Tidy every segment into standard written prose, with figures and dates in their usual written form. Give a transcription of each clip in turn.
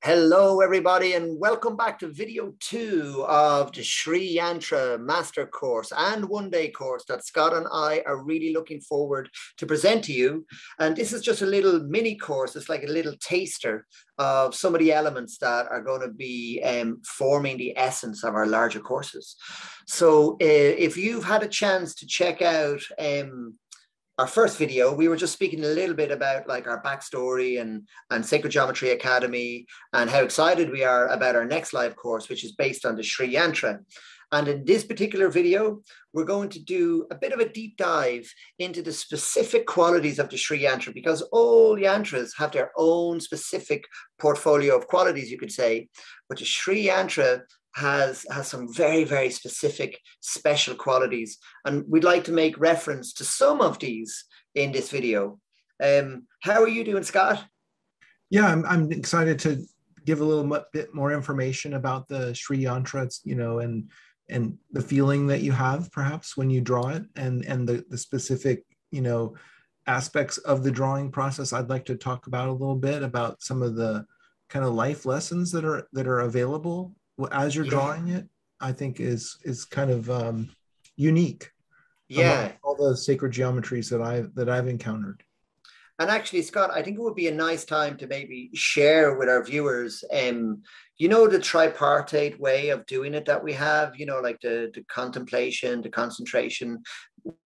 Hello, everybody, and welcome back to video 2 of the Sri Yantra Master Course and one-day course that Scott and I are really looking forward to present to you. And this is just a little mini course. It's like a little taster of some of the elements that are going to be forming the essence of our larger courses. So if you've had a chance to check out our first video, we were just speaking a little bit about like our backstory and Sacred Geometry Academy and how excited we are about our next live course, which is based on the Sri Yantra. And in this particular video, we're going to do a bit of a deep dive into the specific qualities of the Sri Yantra, because all yantras have their own specific portfolio of qualities, you could say, but the Sri Yantra has some very, very specific special qualities. And we'd like to make reference to some of these in this video. How are you doing, Scott? Yeah, I'm excited to give a little bit more information about the Sri Yantra, and the feeling that you have perhaps when you draw it, and the specific, aspects of the drawing process. I'd like to talk about a little bit about some of the kind of life lessons that are available as you're drawing it. I think is kind of unique among all the sacred geometries that I've encountered. And actually, Scott, I think it would be a nice time to maybe share with our viewers, the tripartite way of doing it that we have, like the contemplation, the concentration.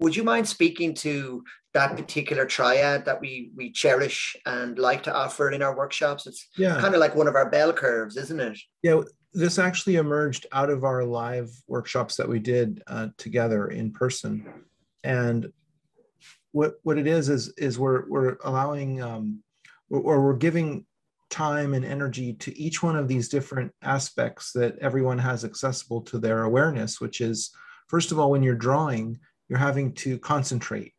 Would you mind speaking to that particular triad that we cherish and like to offer in our workshops? It's kind of like one of our bell curves, isn't it? Yeah, this actually emerged out of our live workshops that we did together in person. And what it is we're allowing or we're giving time and energy to each one of these different aspects that everyone has accessible to their awareness, which is, first of all, when you're drawing, you're having to concentrate.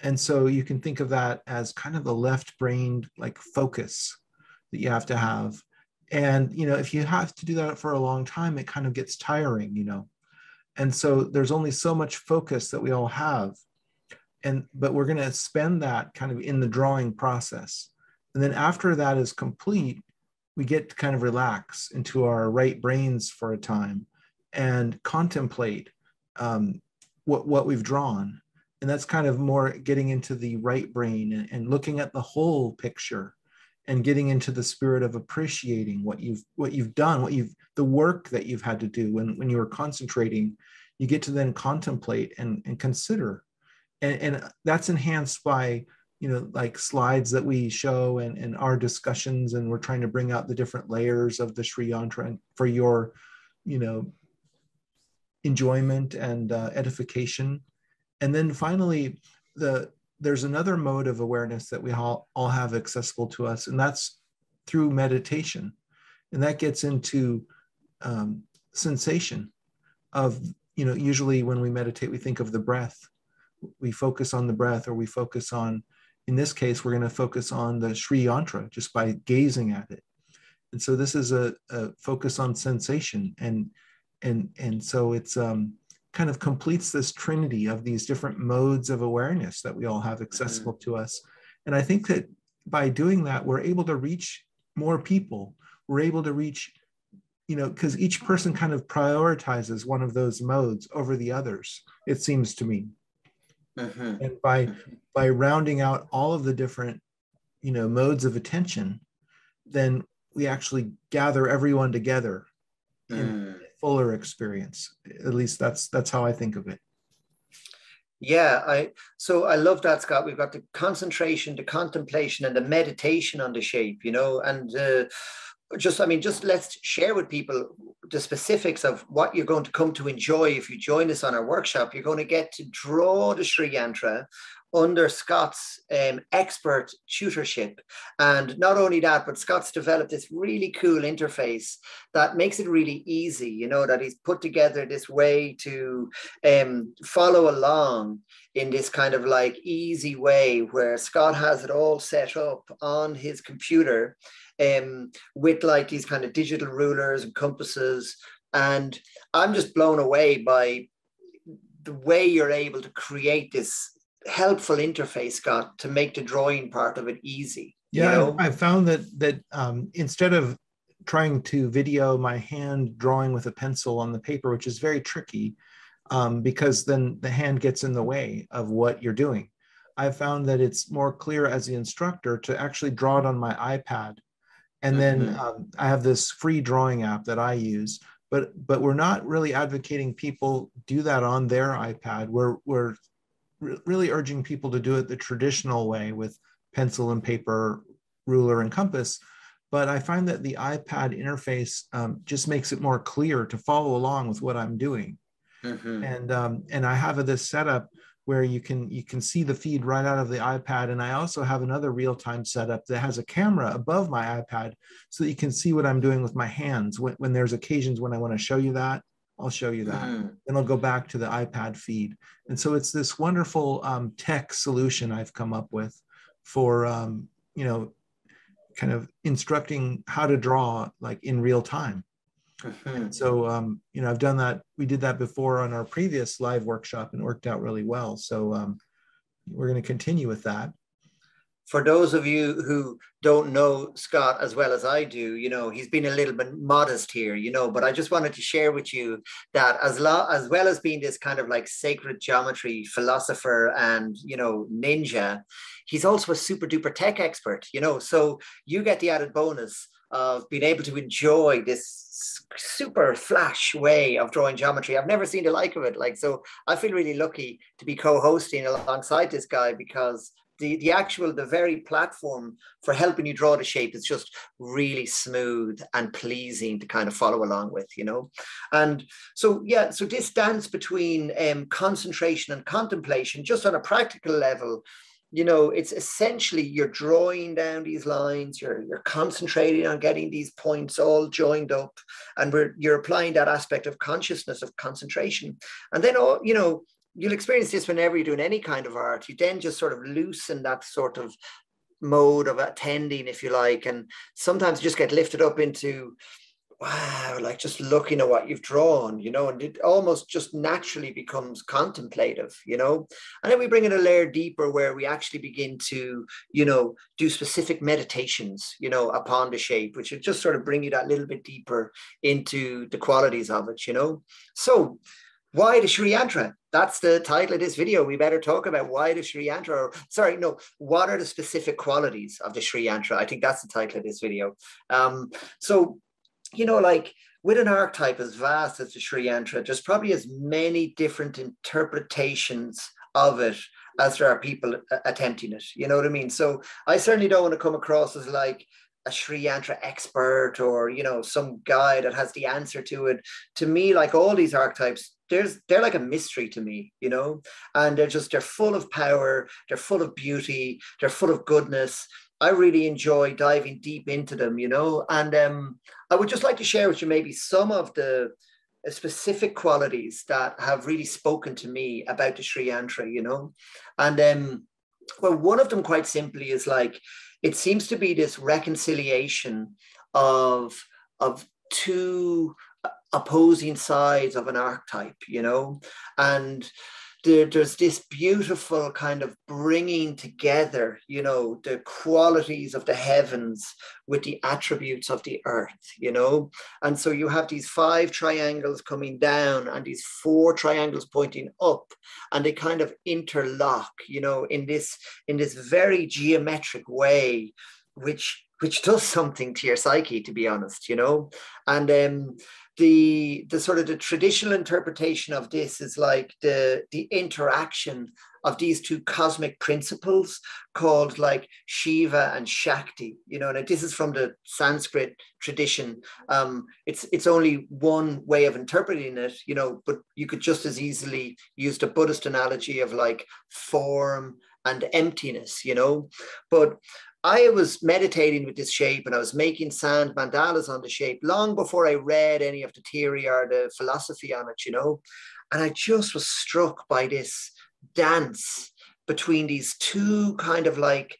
And so you can think of that as kind of the left-brained like focus that you have to have. And, if you have to do that for a long time, it kind of gets tiring, And so there's only so much focus that we all have. But we're going to spend that kind of in the drawing process. And then after that is complete, we get to kind of relax into our right brains for a time and contemplate what we've drawn. And that's kind of more getting into the right brain and looking at the whole picture and getting into the spirit of appreciating what you've done, the work that you've had to do. When you were concentrating, you get to then contemplate and consider. And that's enhanced by, like slides that we show and our discussions, and we're trying to bring out the different layers of the Sri Yantra for your, enjoyment and edification. And then finally, there's another mode of awareness that we all have accessible to us, and that's through meditation. And that gets into sensation of, usually when we meditate, we think of the breath. We focus on the breath, or we focus on, in this case, we're going to focus on the Sri Yantra just by gazing at it. And so this is a focus on sensation. And so it's kind of completes this trinity of these different modes of awareness that we all have accessible to us. And I think that by doing that, we're able to reach more people. We're able to reach, because each person kind of prioritizes one of those modes over the others, it seems to me. And by rounding out all of the different, modes of attention, then we actually gather everyone together in fuller experience. At least that's how I think of it. Yeah, so I love that, Scott. We've got the concentration, the contemplation, and the meditation on the shape, and just let's share with people the specifics of what you're going to come to enjoy if you join us on our workshop. You're going to get to draw the Sri Yantra under Scott's expert tutorship. And not only that, but Scott's developed this really cool interface that makes it really easy, that he's put together this way to follow along in this kind of like easy way where Scott has it all set up on his computer with like these kind of digital rulers and compasses. And I'm just blown away by the way you're able to create this helpful interface, Scott, to make the drawing part of it easy. Yeah, I found that instead of trying to video my hand drawing with a pencil on the paper, which is very tricky, because then the hand gets in the way of what you're doing. I've found that it's more clear as the instructor to actually draw it on my iPad. And then I have this free drawing app that I use, but we're not really advocating people do that on their iPad. We're really urging people to do it the traditional way with pencil and paper, ruler and compass. But I find that the iPad interface just makes it more clear to follow along with what I'm doing. And I have this setup where you can see the feed right out of the iPad. And I also have another real-time setup that has a camera above my iPad so that you can see what I'm doing with my hands. When there's occasions when I want to show you that, I'll show you that. Then I'll go back to the iPad feed. And so it's this wonderful tech solution I've come up with for, you know, kind of instructing how to draw like in real time. And so, you know, I've done that. We did that before on our previous live workshop and it worked out really well. So we're going to continue with that. For those of you who don't know Scott as well as I do, you know, he's been a little bit modest here, you know, but I just wanted to share with you that as well as being this kind of like sacred geometry philosopher and, you know, ninja, he's also a super duper tech expert, you know, so you get the added bonus of being able to enjoy this super flash way of drawing geometry. I've never seen the like of it. Like, so I feel really lucky to be co-hosting alongside this guy because the very platform for helping you draw the shape is just really smooth and pleasing to kind of follow along with, you know. And so, yeah, so this dance between concentration and contemplation, just on a practical level, you know, it's essentially you're drawing down these lines, you're concentrating on getting these points all joined up, and you're applying that aspect of consciousness, of concentration. And then, you know, you'll experience this whenever you're doing any kind of art. You then just sort of loosen that sort of mode of attending, if you like, and sometimes you just get lifted up into, wow, like just looking at what you've drawn, you know, and it almost just naturally becomes contemplative, you know. And then we bring it a layer deeper where we actually begin to, you know, do specific meditations, you know, upon the shape, which would just sort of bring you that little bit deeper into the qualities of it, you know. So why the Sri Yantra? That's the title of this video. We better talk about why the Sri Yantra, or sorry, no, what are the specific qualities of the Sri Yantra? I think that's the title of this video. So, you know, like with an archetype as vast as the Sri Yantra, there's probably as many different interpretations of it as there are people attempting it. You know what I mean? So I certainly don't want to come across as like a Sri Yantra expert or, you know, some guy that has the answer to it. To me, like all these archetypes, they're like a mystery to me, you know, and they're full of power, they're full of beauty, they're full of goodness. I really enjoy diving deep into them, you know, and I would just like to share with you maybe some of the specific qualities that have really spoken to me about the Sri Yantra, you know, and well, one of them quite simply is like, it seems to be this reconciliation of two opposing sides of an archetype, you know, and there's this beautiful kind of bringing together, you know, the qualities of the heavens with the attributes of the earth, you know. And so you have these 5 triangles coming down and these 4 triangles pointing up, and they kind of interlock, you know, in this very geometric way, which does something to your psyche, to be honest, you know. And the sort of the traditional interpretation of this is like the interaction of these 2 cosmic principles called like Shiva and Shakti, you know. And this is from the Sanskrit tradition. It's only one way of interpreting it, you know, but you could just as easily use the Buddhist analogy of like form and emptiness, you know. But I was meditating with this shape and I was making sand mandalas on the shape long before I read any of the theory or the philosophy on it, you know. And I just was struck by this dance between these 2 kind of like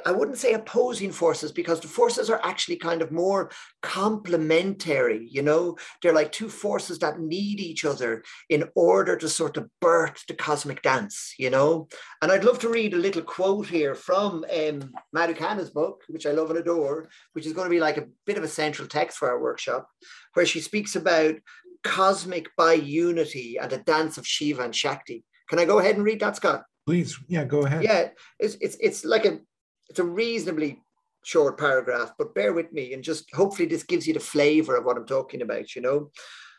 I wouldn't say opposing forces, because the forces are actually kind of more complementary, you know, they're like two forces that need each other in order to sort of birth the cosmic dance, you know. And I'd love to read a little quote here from Madhukana's book, which I love and adore, which is going to be like a bit of a central text for our workshop, where she speaks about cosmic bi-unity and a dance of Shiva and Shakti. Can I go ahead and read that, Scott? Please, yeah, go ahead. Yeah, it's like it's a reasonably short paragraph, but bear with me, and just hopefully this gives you the flavor of what I'm talking about, you know.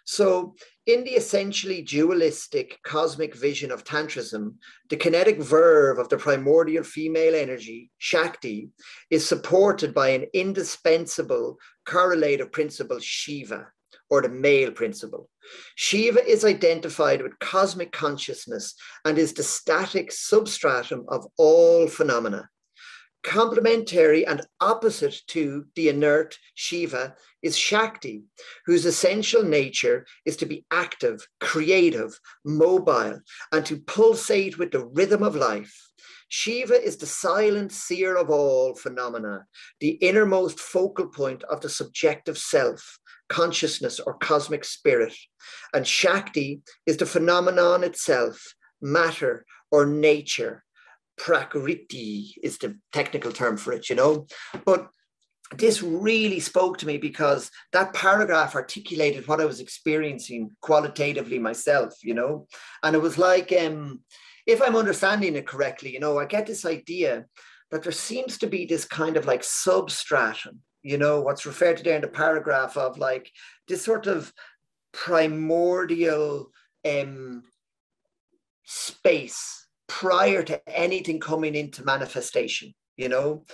So in the essentially dualistic cosmic vision of Tantrism, the kinetic verve of the primordial female energy, Shakti, is supported by an indispensable correlative principle, Shiva, or the male principle. Shiva is identified with cosmic consciousness and is the static substratum of all phenomena. Complementary and opposite to the inert Shiva is Shakti, whose essential nature is to be active, creative, mobile, and to pulsate with the rhythm of life. Shiva is the silent seer of all phenomena, the innermost focal point of the subjective self, consciousness, or cosmic spirit. And Shakti is the phenomenon itself, matter or nature. Prakriti is the technical term for it, you know. But this really spoke to me because that paragraph articulated what I was experiencing qualitatively myself, you know. And it was like, if I'm understanding it correctly, you know, I get this idea that there seems to be this kind of like substratum, you know, what's referred to there in the paragraph of like this sort of primordial space prior to anything coming into manifestation, you know.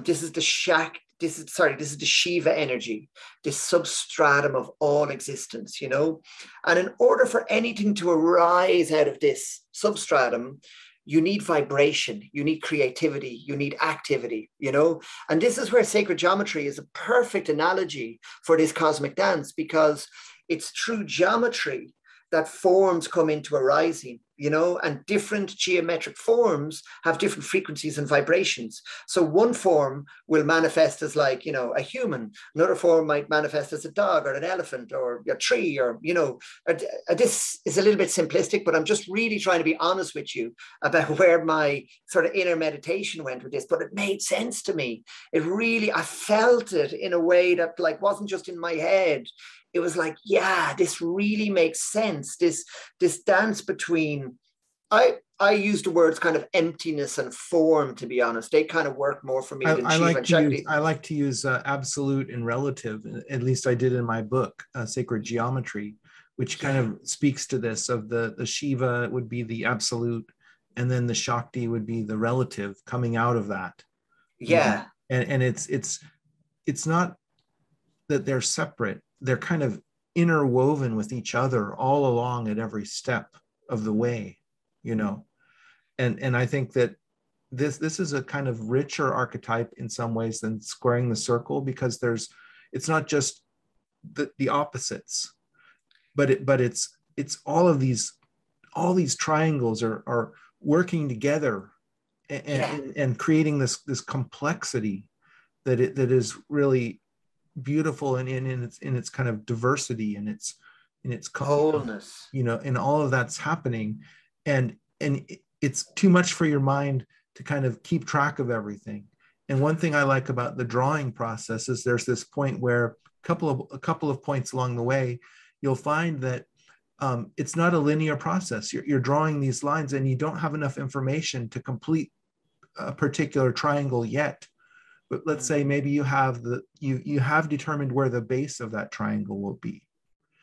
This is the this is the Shiva energy, this substratum of all existence, you know. And in order for anything to arise out of this substratum, you need vibration, you need creativity, you need activity, you know. And this is where sacred geometry is a perfect analogy for this cosmic dance, because it's through geometry that forms come into arising, you know, and different geometric forms have different frequencies and vibrations. So one form will manifest as like, you know, a human. Another form might manifest as a dog or an elephant or a tree, or, you know, this is a little bit simplistic, but I'm just really trying to be honest with you about where my sort of inner meditation went with this, but it made sense to me. It really, I felt it in a way that like wasn't just in my head. It was like, yeah, this really makes sense. This dance between, I use the words kind of emptiness and form, to be honest. They kind of work more for me than Shiva and Shakti. I like to use absolute and relative. At least I did in my book, Sacred Geometry, which kind of speaks to this of the Shiva would be the absolute, and then the Shakti would be the relative coming out of that. Yeah. And it's not that they're separate. They're kind of interwoven with each other all along at every step of the way, you know. And I think that this is a kind of richer archetype in some ways than squaring the circle, because it's not just the opposites, but it's all of these triangles are working together and creating this complexity that is really beautiful and in its kind of diversity and its wholeness, you know, and all of that's happening, and it's too much for your mind to kind of keep track of everything. And one thing I like about the drawing process is there's this point where a couple of points along the way you'll find that it's not a linear process. You're drawing these lines and you don't have enough information to complete a particular triangle yet. But let's say maybe you have you have determined where the base of that triangle will be.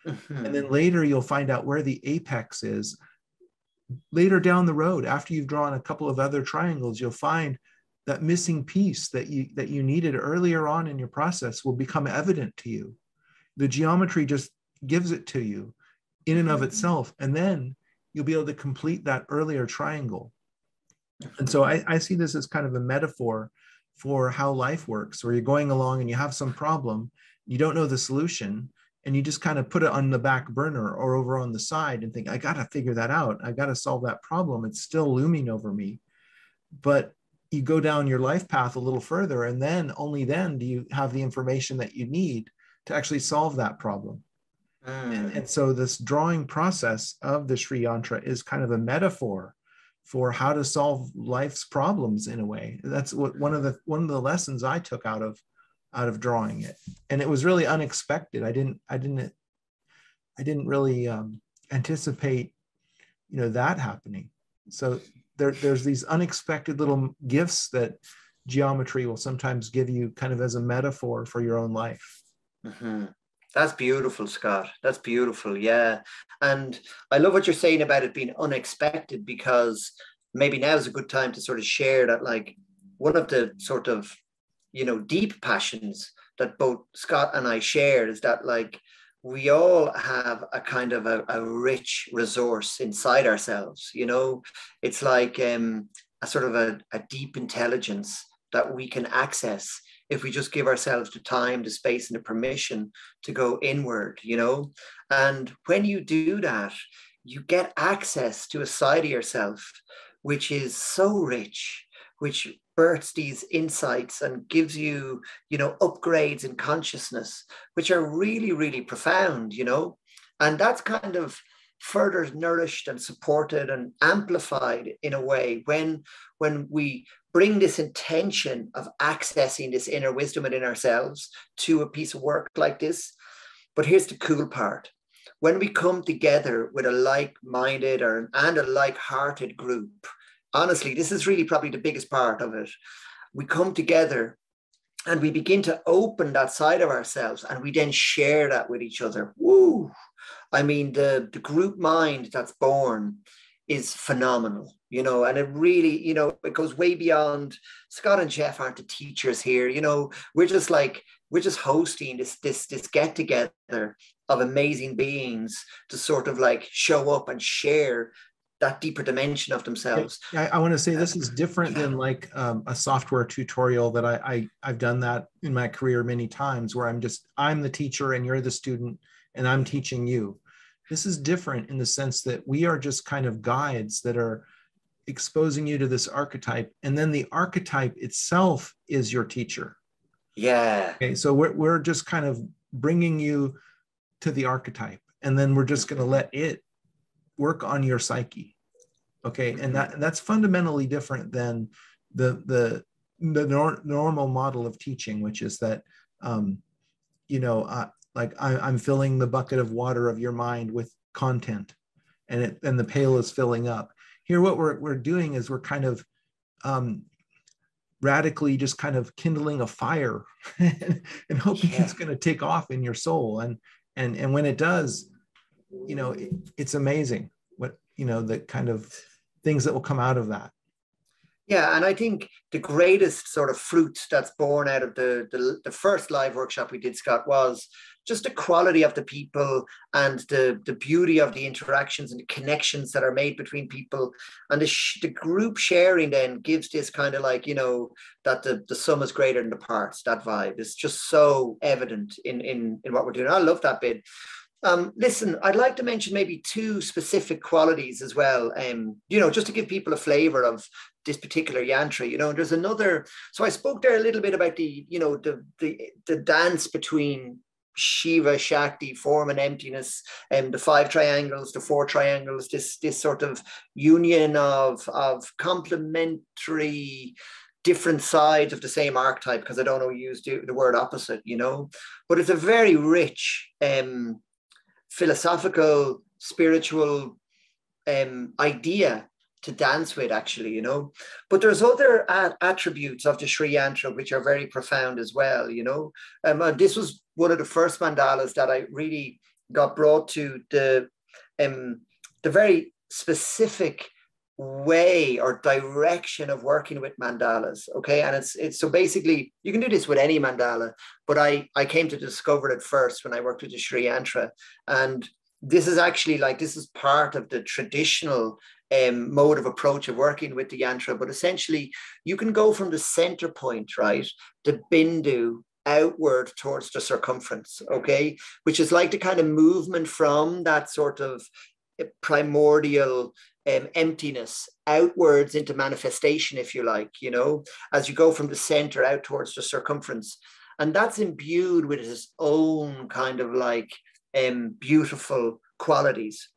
Mm-hmm. And then later you'll find out where the apex is. Later down the road, after you've drawn a couple of other triangles, you'll find that missing piece that you needed earlier on in your process will become evident to you. The geometry just gives it to you in and of itself, and then you'll be able to complete that earlier triangle. And so I see this as kind of a metaphor for how life works, where you're going along and you have some problem, you don't know the solution, and you just kind of put it on the back burner or over on the side and think, I got to figure that out. I got to solve that problem. It's still looming over me. But you go down your life path a little further, and then only then do you have the information that you need to actually solve that problem. And so this drawing process of the Sri Yantra is kind of a metaphor for how to solve life's problems in a way. That's what one of the lessons I took out of drawing it. And it was really unexpected. I didn't really anticipate, that happening. So there's these unexpected little gifts that geometry will sometimes give you kind of as a metaphor for your own life. Mm-hmm. That's beautiful, Scott. That's beautiful. Yeah. And I love what you're saying about it being unexpected, because maybe now is a good time to sort of share that, like, one of the sort of, deep passions that both Scott and I share is that, like, we all have a kind of a rich resource inside ourselves. It's like a sort of a deep intelligence that we can access if we just give ourselves the time, the space, and the permission to go inward, And when you do that, you get access to a side of yourself which is so rich, which births these insights and gives you, upgrades in consciousness, which are really, really profound, And that's kind of further nourished and supported and amplified in a way when we bring this intention of accessing this inner wisdom within ourselves to a piece of work like this. But here's the cool part. When we come together with a like-minded and a like-hearted group, honestly, this is really probably the biggest part of it. We come together and we begin to open that side of ourselves, and we then share that with each other. Woo! I mean, the group mind that's born is phenomenal, and it really, it goes way beyond. Scott and Jeff aren't the teachers here, we're just hosting this get together of amazing beings to sort of like show up and share that deeper dimension of themselves. I want to say this is different than like a software tutorial that I've done that in my career many times, where I'm the teacher and you're the student and I'm teaching you. This is different in the sense that we are just kind of guides that are exposing you to this archetype, and then the archetype itself is your teacher. Yeah. Okay, so we're just kind of bringing you to the archetype, and then we're just going to let it work on your psyche. Okay, and that's fundamentally different than the normal model of teaching, which is that like I'm filling the bucket of water of your mind with content, and the pail is filling up. Here, what we're doing is we're kind of radically just kind of kindling a fire and hoping it's going to take off in your soul. And when it does, it's amazing what, the kind of things that will come out of that. Yeah, and I think the greatest sort of fruit that's born out of the first live workshop we did, Scott, was just the quality of the people and the beauty of the interactions and the connections that are made between people. And the group sharing then gives this kind of like, that the sum is greater than the parts. That vibe is just so evident in what we're doing. I love that bit. Listen, I'd like to mention maybe two specific qualities as well, just to give people a flavor of this particular yantra, and there's another. So I spoke there a little bit about the dance between Shiva, Shakti, form and emptiness, and the 5 triangles, the 4 triangles, this sort of union of complementary different sides of the same archetype, because I don't know use the word opposite, but it's a very rich philosophical, spiritual idea to dance with, actually, But there's other attributes of the Sri Yantra which are very profound as well, This was one of the first mandalas that I really got brought to the very specific way or direction of working with mandalas. Okay, and it's so basically you can do this with any mandala, but I came to discover it first when I worked with the Sri Yantra, and this is part of the traditional mode of approach of working with the yantra. But essentially you can go from the center point, right, the bindu, outward towards the circumference, okay, which is like the kind of movement from that sort of primordial emptiness outwards into manifestation, if you like, you know, as you go from the center out towards the circumference. And that's imbued with its own kind of like beautiful qualities.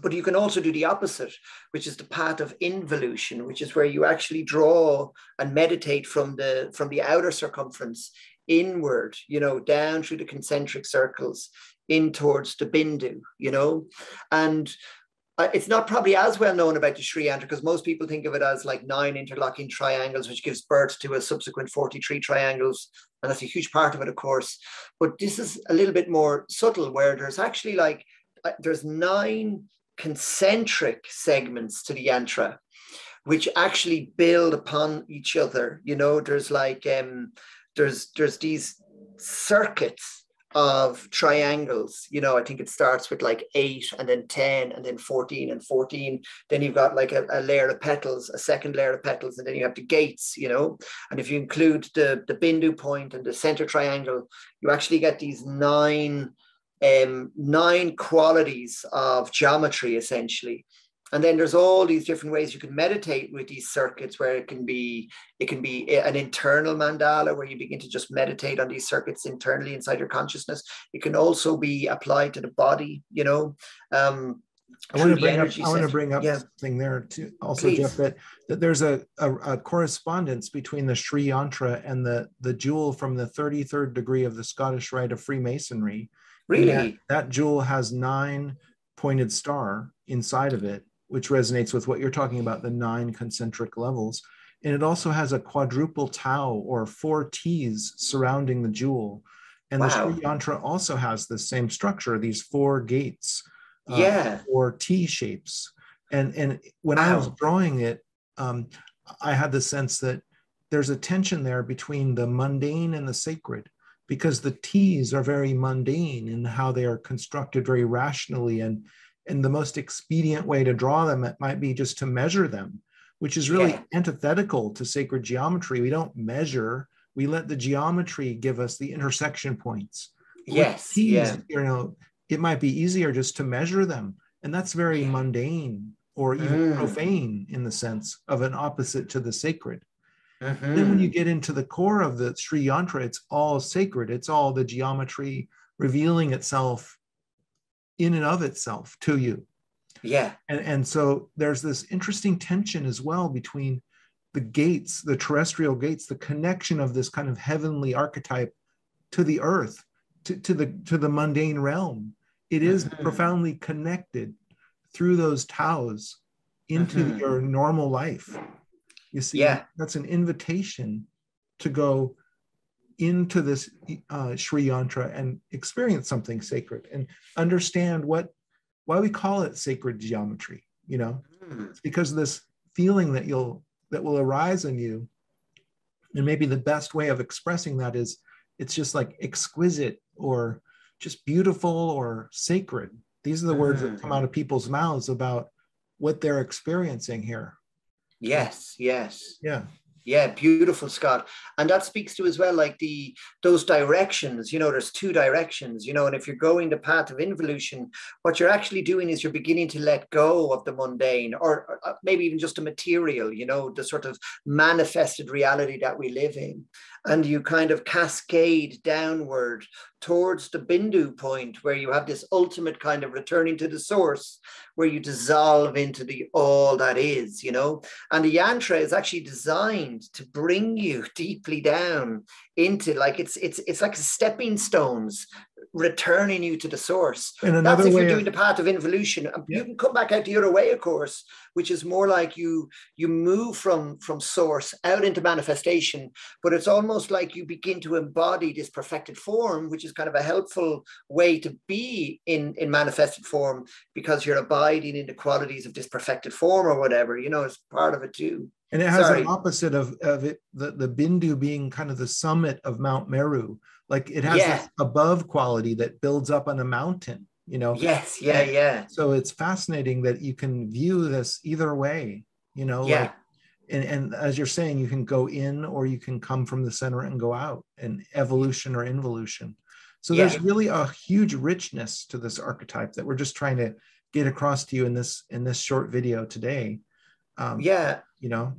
But you can also do the opposite, which is the path of involution, which is where you actually draw and meditate from the outer circumference inward, you know, down through the concentric circles in towards the bindu, you know. And it's not probably as well known about the Sri Yantra, because most people think of it as like 9 interlocking triangles, which gives birth to a subsequent 43 triangles. And that's a huge part of it, of course. But this is a little bit more subtle, where there's actually like, there's 9 concentric segments to the yantra, which actually build upon each other. You know, there's like, there's these circuits of triangles, you know. I think it starts with like 8 and then 10 and then 14 and 14. Then you've got like a layer of petals, a second layer of petals, and then you have the gates, you know. And if you include the bindu point and the center triangle, you actually get these 9 qualities of geometry, essentially. And then there's all these different ways you can meditate with these circuits, where it can be an internal mandala, where you begin to just meditate on these circuits internally inside your consciousness. It can also be applied to the body, you know. I want to bring up something there too, also, please, Jeff, that there's a correspondence between the Sri Yantra and the jewel from the 33rd degree of the Scottish Rite of Freemasonry. Really? That jewel has 9 pointed star inside of it, which resonates with what you're talking about, the 9 concentric levels. And it also has a quadruple tau, or 4 T's surrounding the jewel. And wow, the Sri Yantra also has the same structure, these 4 gates, 4 T shapes. And when I was drawing it, I had the sense that there's a tension there between the mundane and the sacred, because the T's are very mundane in how they are constructed very rationally, and the most expedient way to draw them, it might be just to measure them, which is really antithetical to sacred geometry. We don't measure, we let the geometry give us the intersection points. Yes, T's, you know, it might be easier just to measure them. And that's very mundane, or even profane, in the sense of an opposite to the sacred. Then when you get into the core of the Sri Yantra, it's all sacred. It's all the geometry revealing itself in and of itself to you. Yeah. And so there's this interesting tension as well between the gates, the terrestrial gates, the connection of this kind of heavenly archetype to the earth, to the mundane realm. It is profoundly connected through those taus into your normal life. You see, that's an invitation to go into this Sri Yantra and experience something sacred and understand why we call it sacred geometry. You know, it's because of this feeling that will arise in you. And maybe the best way of expressing that is, it's just like exquisite, or just beautiful, or sacred. These are the words that come out of people's mouths about what they're experiencing here. Yes. Yeah. Yeah, beautiful, Scott. And that speaks to as well, like those directions, you know, there's 2 directions, you know, and if you're going the path of involution, what you're actually doing is you're beginning to let go of the mundane, or maybe even just the material, you know, the sort of manifested reality that we live in. And you kind of cascade downward towards the bindu point, where you have this ultimate kind of returning to the source, where you dissolve into the all that is, you know. And the yantra is actually designed to bring you deeply down into, like, it's like stepping stones, returning you to the source. And that's if you're doing the path of involution. You can come back out the other way, of course, which is more like you move from source out into manifestation, but it's almost like you begin to embody this perfected form, which is kind of a helpful way to be in manifested form, because you're abiding in the qualities of this perfected form, or whatever, you know, it's part of it too. And it has an opposite of it, the bindu being kind of the summit of Mount Meru. Like, it has this above quality that builds up on a mountain, you know? Yes, So it's fascinating that you can view this either way, you know? Like, and as you're saying, you can go in, or you can come from the center and go out, and evolution or involution. So there's really a huge richness to this archetype that we're just trying to get across to you in this short video today. Yeah. You know.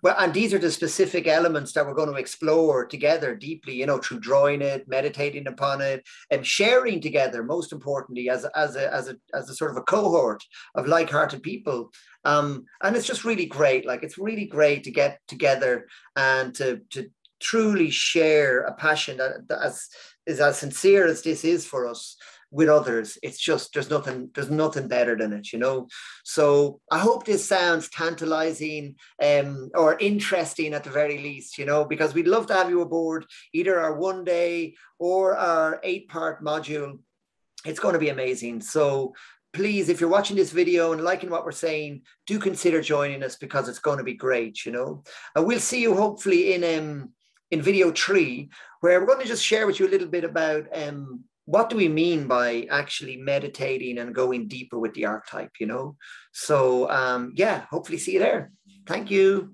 Well, and these are the specific elements that we're going to explore together deeply, you know, through drawing it, meditating upon it, and sharing together, most importantly, as a sort of a cohort of like-hearted people. And it's just really great. Like, it's really great to get together and to truly share a passion that is as sincere as this is for us with others. It's just, there's nothing better than it, you know. So I hope this sounds tantalizing, or interesting at the very least, you know, because we'd love to have you aboard either our 1-day or our 8-part module. It's going to be amazing. So please, if you're watching this video and liking what we're saying, do consider joining us, because it's going to be great, you know. We'll see you hopefully in video 3, where we're going to just share with you a little bit about what do we mean by actually meditating and going deeper with the archetype, you know? So yeah, hopefully see you there. Thank you.